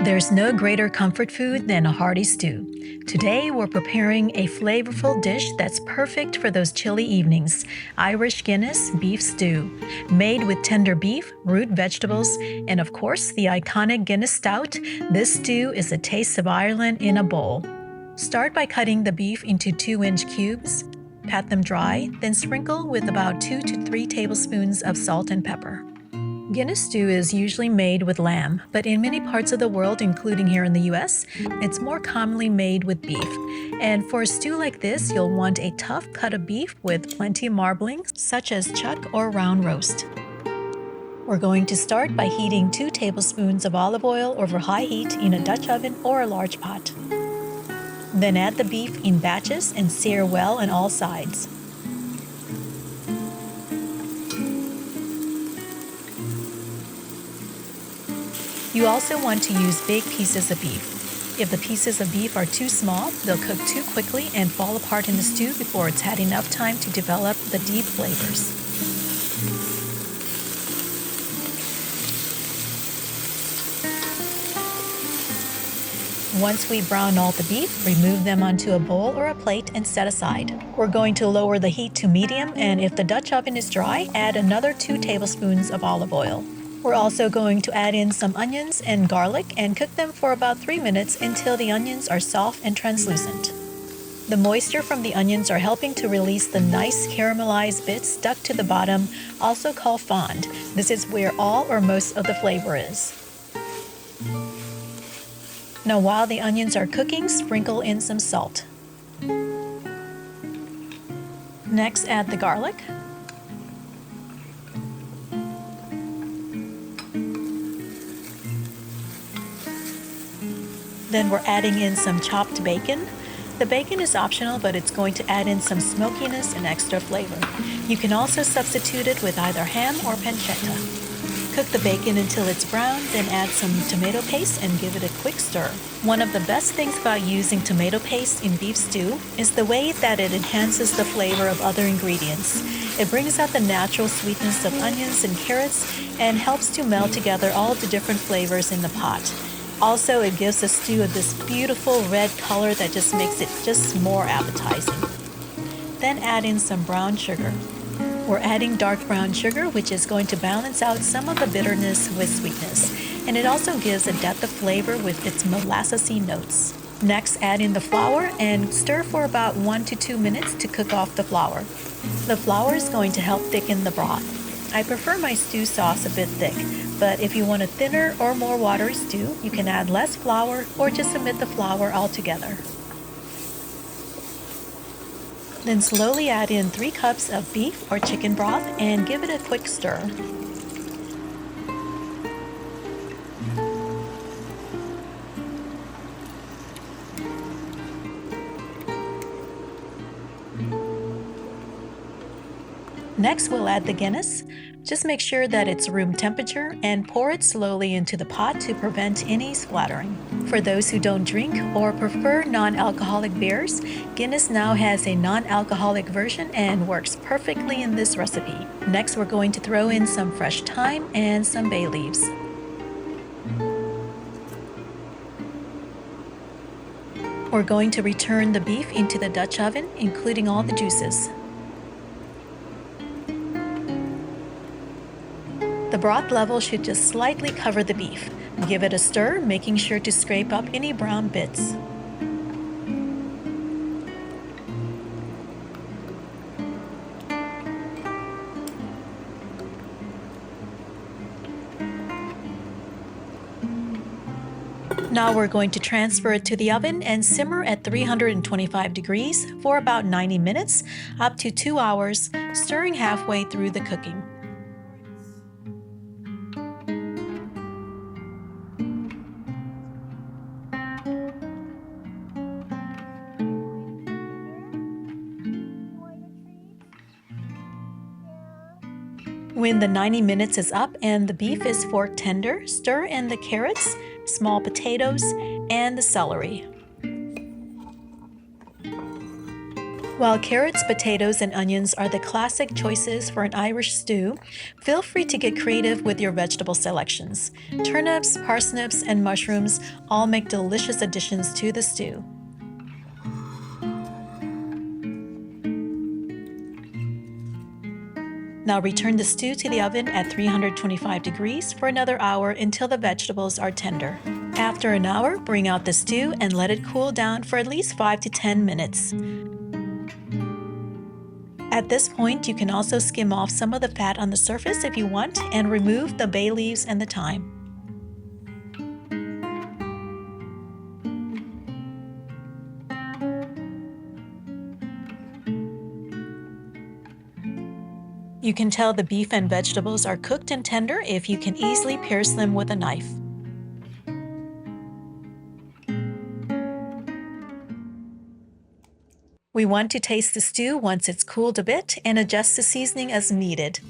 There's no greater comfort food than a hearty stew. Today we're preparing a flavorful dish that's perfect for those chilly evenings, Irish Guinness Beef Stew. Made with tender beef, root vegetables, and of course the iconic Guinness Stout, this stew is a taste of Ireland in a bowl. Start by cutting the beef into 2-inch cubes. Pat them dry, then sprinkle with about 2 to 3 tablespoons of salt and pepper. Guinness stew is usually made with lamb, but in many parts of the world, including here in the US, it's more commonly made with beef. And for a stew like this, you'll want a tough cut of beef with plenty of marbling, such as chuck or round roast. We're going to start by heating 2 tablespoons of olive oil over high heat in a Dutch oven or a large pot. Then add the beef in batches and sear well on all sides. You also want to use big pieces of beef. If the pieces of beef are too small, they'll cook too quickly and fall apart in the stew before it's had enough time to develop the deep flavors. Once we brown all the beef, remove them onto a bowl or a plate and set aside. We're going to lower the heat to medium, and if the Dutch oven is dry, add another 2 tablespoons of olive oil. We're also going to add in some onions and garlic and cook them for about 3 minutes until the onions are soft and translucent. The moisture from the onions are helping to release the nice caramelized bits stuck to the bottom, also called fond. This is where all or most of the flavor is. Now while the onions are cooking, sprinkle in some salt. Next, add the garlic. Then we're adding in some chopped bacon. The bacon is optional, but it's going to add in some smokiness and extra flavor. You can also substitute it with either ham or pancetta. Cook the bacon until it's brown, then add some tomato paste and give it a quick stir. One of the best things about using tomato paste in beef stew is the way that it enhances the flavor of other ingredients. It brings out the natural sweetness of onions and carrots and helps to meld together all of the different flavors in the pot. Also, it gives the stew this beautiful red color that just makes it just more appetizing. Then add in some brown sugar. We're adding dark brown sugar, which is going to balance out some of the bitterness with sweetness, and it also gives a depth of flavor with its molassesy notes. Next, add in the flour and stir for about 1 to 2 minutes to cook off the flour. The flour is going to help thicken the broth. I prefer my stew sauce a bit thick, but if you want a thinner or more watery stew, you can add less flour or just omit the flour altogether. Then slowly add in 3 cups of beef or chicken broth and give it a quick stir. Next, we'll add the Guinness. Just make sure that it's room temperature and pour it slowly into the pot to prevent any splattering. For those who don't drink or prefer non-alcoholic beers, Guinness now has a non-alcoholic version and works perfectly in this recipe. Next, we're going to throw in some fresh thyme and some bay leaves. We're going to return the beef into the Dutch oven, including all the juices. The broth level should just slightly cover the beef. Give it a stir, making sure to scrape up any brown bits. Now we're going to transfer it to the oven and simmer at 325 degrees for about 90 minutes, up to 2 hours, stirring halfway through the cooking. When the 90 minutes is up and the beef is fork tender, stir in the carrots, small potatoes, and the celery. While carrots, potatoes, and onions are the classic choices for an Irish stew, feel free to get creative with your vegetable selections. Turnips, parsnips, and mushrooms all make delicious additions to the stew. Now return the stew to the oven at 325 degrees for another hour until the vegetables are tender. After an hour, bring out the stew and let it cool down for at least 5 to 10 minutes. At this point, you can also skim off some of the fat on the surface if you want and remove the bay leaves and the thyme. You can tell the beef and vegetables are cooked and tender if you can easily pierce them with a knife. We want to taste the stew once it's cooled a bit and adjust the seasoning as needed.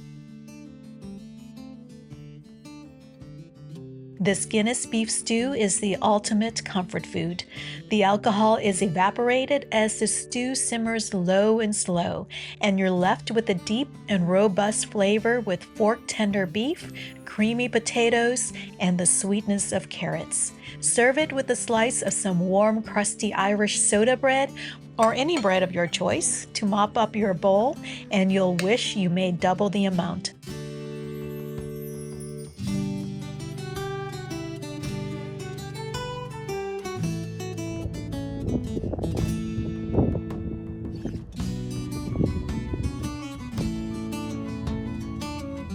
This Guinness Beef Stew is the ultimate comfort food. The alcohol is evaporated as the stew simmers low and slow, and you're left with a deep and robust flavor with fork-tender beef, creamy potatoes, and the sweetness of carrots. Serve it with a slice of some warm, crusty Irish soda bread or any bread of your choice to mop up your bowl, and you'll wish you made double the amount.